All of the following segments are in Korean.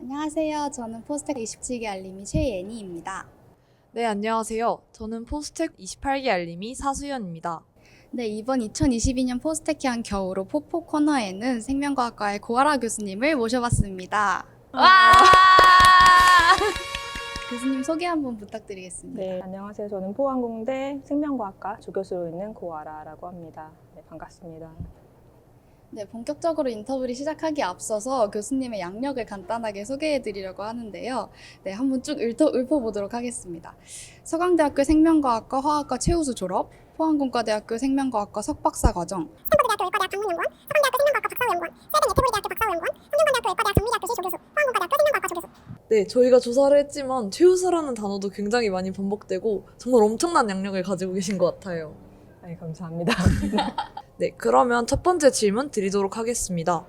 안녕하세요. 저는 포스텍 27기 알림이 최예니입니다. 네, 안녕하세요. 저는 포스텍 28기 알림이 사수연입니다. 네, 이번 2022년 포스텍향 겨울호 포포 코너에는 생명과학과의 고아라 교수님을 모셔봤습니다. 와! 교수님 소개 한번 부탁드리겠습니다. 네, 안녕하세요. 저는 포항공대 생명과학과 조교수로 있는 고아라라고 합니다. 네, 반갑습니다. 네, 본격적으로 인터뷰를 시작하기에 앞서서 교수님의 양력을 간단하게 소개해드리려고 하는데요. 네, 한번 쭉 읊어보도록 하겠습니다. 서강대학교 생명과학과 화학과 최우수 졸업, 포항공과대학교 생명과학과 석박사 과정, 한국대학교 외과대학 방문연구원, 서강대학교 생명과학과 박사후연구원, 스웨덴 예테보리대학교 박사후연구원, 성균관대학교 외과대학 정밀대학교시 조교수, 포항공과대학교 생명과학과 조교수. 네, 저희가 조사를 했지만 최우수라는 단어도 굉장히 많이 반복되고 정말 엄청난 양력을 가지고 계신 것 같아요. 네, 감사합니다. 네, 그러면 첫 번째 질문 드리도록 하겠습니다.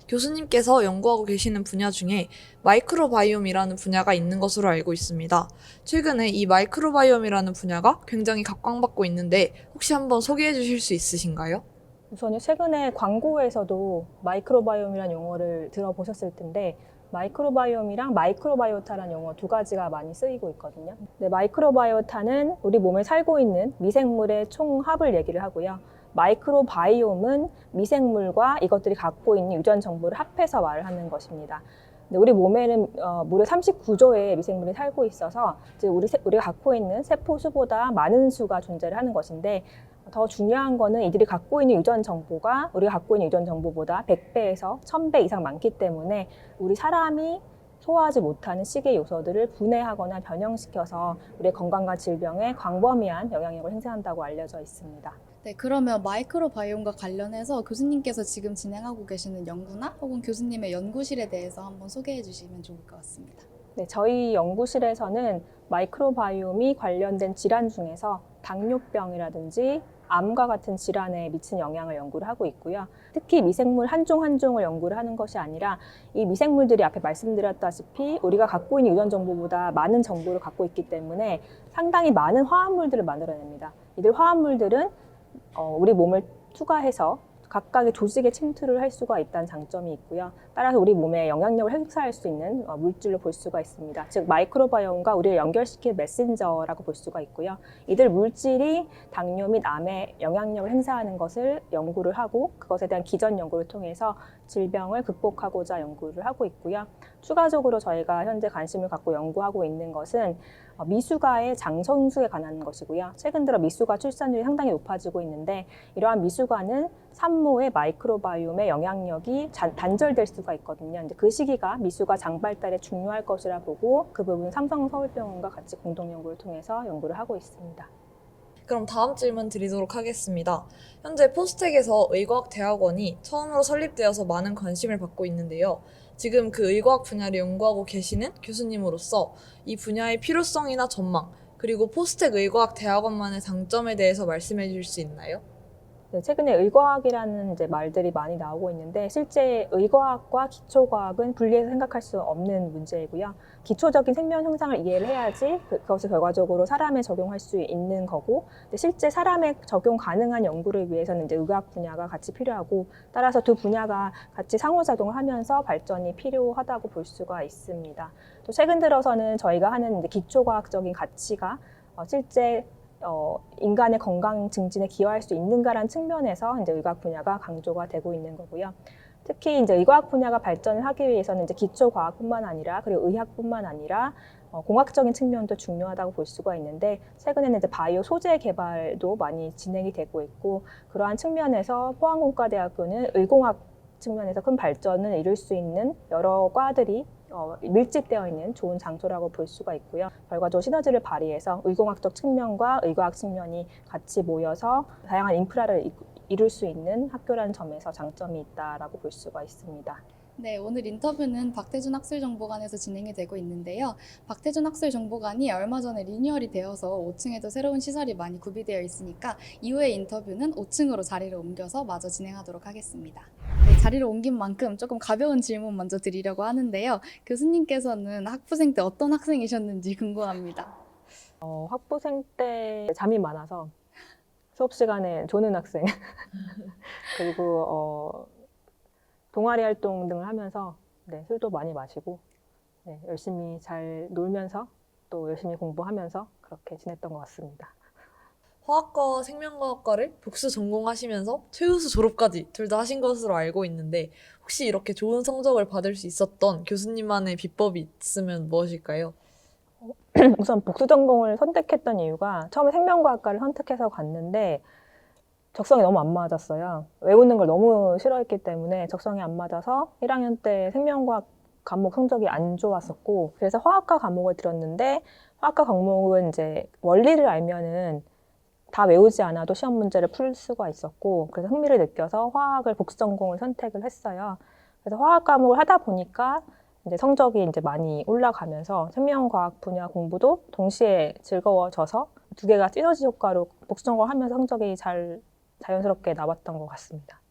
교수님께서 연구하고 계시는 분야 중에 마이크로바이옴이라는 분야가 있는 것으로 알고 있습니다. 최근에 이 마이크로바이옴이라는 분야가 굉장히 각광받고 있는데 혹시 한번 소개해 주실 수 있으신가요? 우선 최근에 광고에서도 마이크로바이옴이라는 용어를 들어보셨을 텐데 마이크로바이옴이랑 마이크로바이오타라는 용어 두 가지가 많이 쓰이고 있거든요. 네, 마이크로바이오타는 우리 몸에 살고 있는 미생물의 총합을 얘기를 하고요. 마이크로바이옴은 미생물과 이것들이 갖고 있는 유전 정보를 합해서 말을 하는 것입니다. 근데 우리 몸에는 무려 39조의 미생물이 살고 있어서 우리가 갖고 있는 세포 수보다 많은 수가 존재를 하는 것인데 더 중요한 거는 이들이 갖고 있는 유전 정보가 우리가 갖고 있는 유전 정보보다 100배에서 1000배 이상 많기 때문에 우리 사람이 소화하지 못하는 식의 요소들을 분해하거나 변형시켜서 우리의 건강과 질병에 광범위한 영향력을 행사한다고 알려져 있습니다. 네, 그러면 마이크로바이옴과 관련해서 교수님께서 지금 진행하고 계시는 연구나 혹은 교수님의 연구실에 대해서 한번 소개해 주시면 좋을 것 같습니다. 네, 저희 연구실에서는 마이크로바이옴이 관련된 질환 중에서 당뇨병이라든지 암과 같은 질환에 미치는 영향을 연구를 하고 있고요. 특히 미생물 한 종 한 종을 연구를 하는 것이 아니라 이 미생물들이 앞에 말씀드렸다시피 우리가 갖고 있는 유전 정보보다 많은 정보를 갖고 있기 때문에 상당히 많은 화합물들을 만들어냅니다. 이들 화합물들은 우리 몸을 투과해서 각각의 조직에 침투를 할 수가 있다는 장점이 있고요. 따라서 우리 몸에 영향력을 행사할 수 있는 물질로 볼 수가 있습니다. 즉 마이크로바이옴과 우리를 연결시킬 메신저라고 볼 수가 있고요. 이들 물질이 당뇨 및 암에 영향력을 행사하는 것을 연구를 하고 그것에 대한 기전 연구를 통해서 질병을 극복하고자 연구를 하고 있고요. 추가적으로 저희가 현재 관심을 갖고 연구하고 있는 것은 미숙아의 장성수에 관한 것이고요. 최근 들어 미숙아 출산율이 상당히 높아지고 있는데 이러한 미숙아는 산모의 마이크로바이옴의 영향력이 단절될 수가 있거든요. 이제 그 시기가 미숙아 장 발달에 중요할 것이라 보고 그 부분 삼성서울병원과 같이 공동 연구를 통해서 연구를 하고 있습니다. 그럼 다음 질문 드리도록 하겠습니다. 현재 포스텍에서 의과학대학원이 처음으로 설립되어서 많은 관심을 받고 있는데요. 지금 그 의과학 분야를 연구하고 계시는 교수님으로서 이 분야의 필요성이나 전망, 그리고 포스텍 의과학대학원만의 장점에 대해서 말씀해 주실 수 있나요? 네, 최근에 의과학이라는 이제 말들이 많이 나오고 있는데 실제 의과학과 기초과학은 분리해서 생각할 수 없는 문제이고요. 기초적인 생명 현상을 이해를 해야지 그것을 결과적으로 사람에 적용할 수 있는 거고, 근데 실제 사람에 적용 가능한 연구를 위해서는 이제 의학 분야가 같이 필요하고, 따라서 두 분야가 같이 상호작용을 하면서 발전이 필요하다고 볼 수가 있습니다. 또 최근 들어서는 저희가 하는 이제 기초과학적인 가치가 실제 인간의 건강 증진에 기여할 수 있는가라는 측면에서 이제 의과학 분야가 강조가 되고 있는 거고요. 특히 이제 의과학 분야가 발전을 하기 위해서는 이제 기초 과학뿐만 아니라 그리고 의학뿐만 아니라 공학적인 측면도 중요하다고 볼 수가 있는데 최근에는 이제 바이오 소재 개발도 많이 진행이 되고 있고 그러한 측면에서 포항공과대학교는 의공학 측면에서 큰 발전을 이룰 수 있는 여러 과들이 밀집되어 있는 좋은 장소라고 볼 수가 있고요. 결과적으로 시너지를 발휘해서 의공학적 측면과 의과학 측면이 같이 모여서 다양한 인프라를 이룰 수 있는 학교라는 점에서 장점이 있다라고 볼 수가 있습니다. 네, 오늘 인터뷰는 박태준 학술정보관에서 진행이 되고 있는데요. 박태준 학술정보관이 얼마 전에 리뉴얼이 되어서 5층에도 새로운 시설이 많이 구비되어 있으니까 이후의 인터뷰는 5층으로 자리를 옮겨서 마저 진행하도록 하겠습니다. 네, 자리를 옮긴 만큼 조금 가벼운 질문 먼저 드리려고 하는데요. 교수님께서는 학부생 때 어떤 학생이셨는지 궁금합니다. 학부생 때 잠이 많아서 수업 시간에 조는 학생 그리고 동아리 활동 등을 하면서 네, 술도 많이 마시고 네, 열심히 잘 놀면서 또 열심히 공부하면서 그렇게 지냈던 것 같습니다. 화학과와 생명과학과를 복수 전공하시면서 최우수 졸업까지 둘 다 하신 것으로 알고 있는데 혹시 이렇게 좋은 성적을 받을 수 있었던 교수님만의 비법이 있으면 무엇일까요? 우선 복수 전공을 선택했던 이유가 처음에 생명과학과를 선택해서 갔는데 적성이 너무 안 맞았어요. 외우는 걸 너무 싫어했기 때문에 적성이 안 맞아서 1학년 때 생명과학 과목 성적이 안 좋았었고 그래서 화학과 과목을 들었는데 화학과 과목은 이제 원리를 알면은 다 외우지 않아도 시험 문제를 풀 수가 있었고 그래서 흥미를 느껴서 화학을 복수 전공을 선택을 했어요. 그래서 화학 과목을 하다 보니까 이제 성적이 이제 많이 올라가면서 생명과학 분야 공부도 동시에 즐거워져서 두 개가 시너지 효과로 복수 전공을 하면서 성적이 잘 자연스럽게 나왔던 것 같습니다.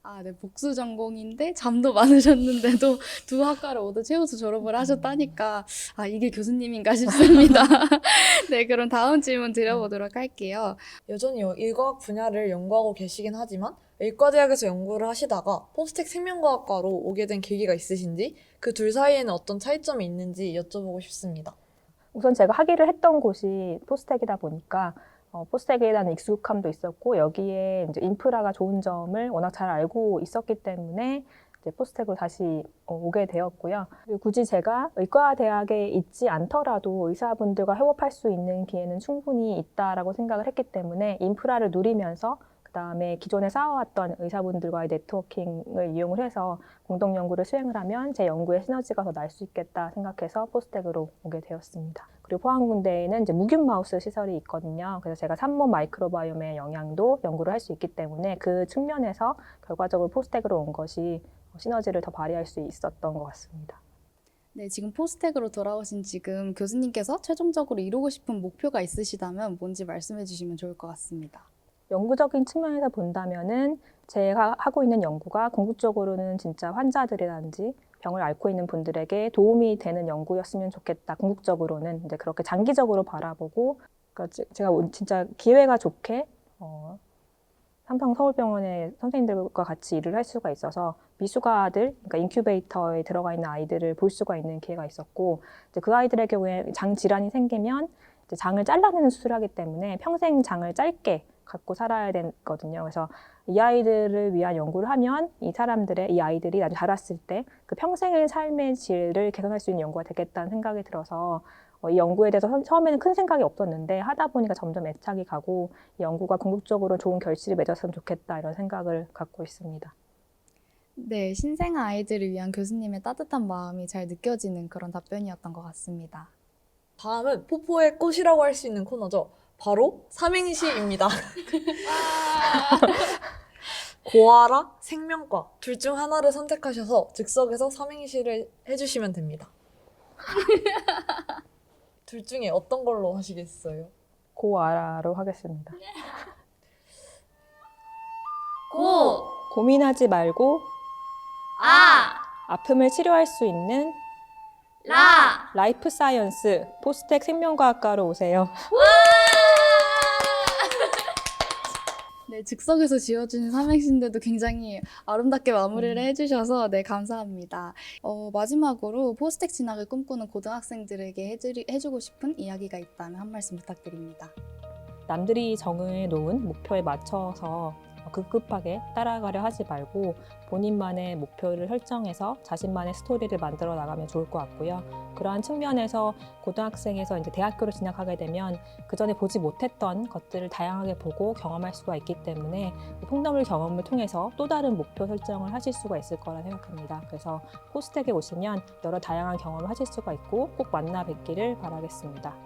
아, 네, 복수 전공인데 잠도 많으셨는데도 두 학과를 모두 최우수 졸업을 하셨다니까 아, 이게 교수님인가 싶습니다. 네, 그럼 다음 질문 드려보도록 할게요. 여전히 일과학 분야를 연구하고 계시긴 하지만 의과대학에서 연구를 하시다가 포스텍 생명과학과로 오게 된 계기가 있으신지 그 둘 사이에는 어떤 차이점이 있는지 여쭤보고 싶습니다. 우선 제가 학위를 했던 곳이 포스텍이다 보니까 포스텍에 대한 익숙함도 있었고 여기에 이제 인프라가 좋은 점을 워낙 잘 알고 있었기 때문에 이제 포스텍으로 다시 오게 되었고요. 그리고 굳이 제가 의과대학에 있지 않더라도 의사분들과 협업할 수 있는 기회는 충분히 있다라고 생각을 했기 때문에 인프라를 누리면서 그다음에 기존에 쌓아왔던 의사분들과의 네트워킹을 이용을 해서 공동 연구를 수행을 하면 제 연구에 시너지가 더 날 수 있겠다 생각해서 포스텍으로 오게 되었습니다. 그리고 포항공대에는 이제 무균 마우스 시설이 있거든요. 그래서 제가 산모 마이크로바이옴의 영향도 연구를 할 수 있기 때문에 그 측면에서 결과적으로 포스텍으로 온 것이 시너지를 더 발휘할 수 있었던 것 같습니다. 네, 지금 포스텍으로 돌아오신 지금 교수님께서 최종적으로 이루고 싶은 목표가 있으시다면 뭔지 말씀해 주시면 좋을 것 같습니다. 연구적인 측면에서 본다면은 제가 하고 있는 연구가 궁극적으로는 진짜 환자들이라든지 병을 앓고 있는 분들에게 도움이 되는 연구였으면 좋겠다. 궁극적으로는 이제 그렇게 장기적으로 바라보고 그러니까 제가 진짜 기회가 좋게 삼성 서울병원의 선생님들과 같이 일을 할 수가 있어서 미숙아들, 그러니까 인큐베이터에 들어가 있는 아이들을 볼 수가 있는 기회가 있었고 이제 그 아이들의 경우에 장 질환이 생기면 이제 장을 잘라내는 수술을 하기 때문에 평생 장을 짧게 갖고 살아야 되거든요. 그래서 이 아이들을 위한 연구를 하면 이 아이들이 나중에 자랐을 때 그 평생의 삶의 질을 개선할 수 있는 연구가 되겠다는 생각이 들어서 이 연구에 대해서 처음에는 큰 생각이 없었는데 하다 보니까 점점 애착이 가고 이 연구가 궁극적으로 좋은 결실을 맺었으면 좋겠다 이런 생각을 갖고 있습니다. 네, 신생 아이들을 위한 교수님의 따뜻한 마음이 잘 느껴지는 그런 답변이었던 것 같습니다. 다음은 포포의 꽃이라고 할 수 있는 코너죠. 바로 삼행시입니다. 고아라, 생명과 둘 중 하나를 선택하셔서 즉석에서 삼행시를 해주시면 됩니다. 둘 중에 어떤 걸로 하시겠어요? 고아라로 하겠습니다. 고, 고민하지 말고 아, 아픔을 치료할 수 있는 라, 라이프 사이언스 포스텍 생명과학과로 오세요. 네, 즉석에서 지어주신 삼행시인데도 굉장히 아름답게 마무리를 해주셔서 네, 감사합니다. 마지막으로 포스텍 진학을 꿈꾸는 고등학생들에게 해주고 싶은 이야기가 있다면 한 말씀 부탁드립니다. 남들이 정해 놓은 목표에 맞춰서 급급하게 따라가려 하지 말고 본인만의 목표를 설정해서 자신만의 스토리를 만들어 나가면 좋을 것 같고요. 그러한 측면에서 고등학생에서 이제 대학교로 진학하게 되면 그 전에 보지 못했던 것들을 다양하게 보고 경험할 수가 있기 때문에 폭넓은 경험을 통해서 또 다른 목표 설정을 하실 수가 있을 거라 생각합니다. 그래서 포스텍에 오시면 여러 다양한 경험을 하실 수가 있고 꼭 만나 뵙기를 바라겠습니다.